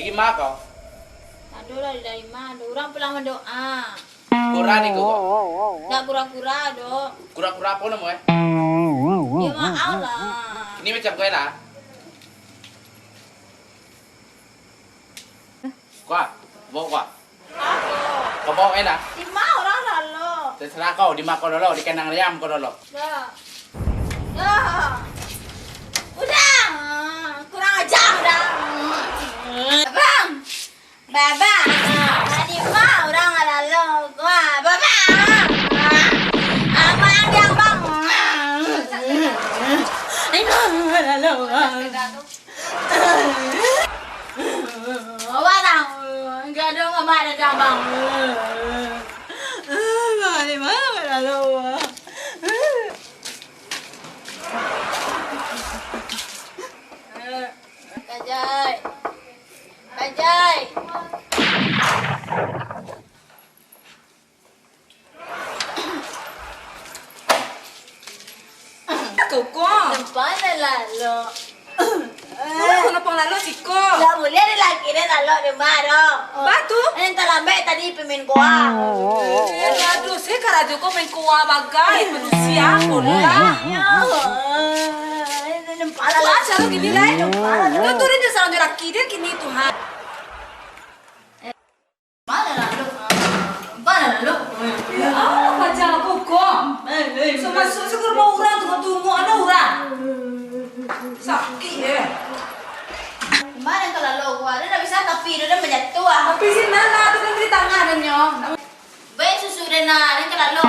Iki mako. Aduh dari mana? Orang pulang mendoa. Kurang iku kok. Enggak kura-kura, Dok. Kura-kura apa nemu ya? Ya maaf lah. Ini macam kowe lah. Kuat, bawa kuat. Kau bawa enak. Di mana orang lalu? Terserah kau, di makan dulu, di kandang ayam kau dulu. Dah. Dah. Udah. Kurang ajar dah. Bang. Baba. Di mana orang lalu? Wah, Baba. Apa yang bang? Ini lalu. Barang, enggak ada nggak ada cabang. Di mana lalu? Kajai, Kajai. Koko. Tempat lalu. Kenapa lalu siko? Nggak boleh ada lagi deh lalu di mana? Batu? Ini terlambat tadi pemain gua. Aduh, saya karajo ko main kuah bagai manusia ko lah. Ini tempat Aduh, lalu. aja lo gini lah. Lo turun di sana orang kiri kini Tuhan. Mana lalu? Mana lalu? Ya Allah, baca koko. Sama sekur mau orang tunggu ada orang. Sakit ya. Kemarin kalau lalu gua, dia bisa tapi dia menjatuh. Tapi sih nana, itu kan di tangan nyo. Baik susu dia nak, dia kalau lalu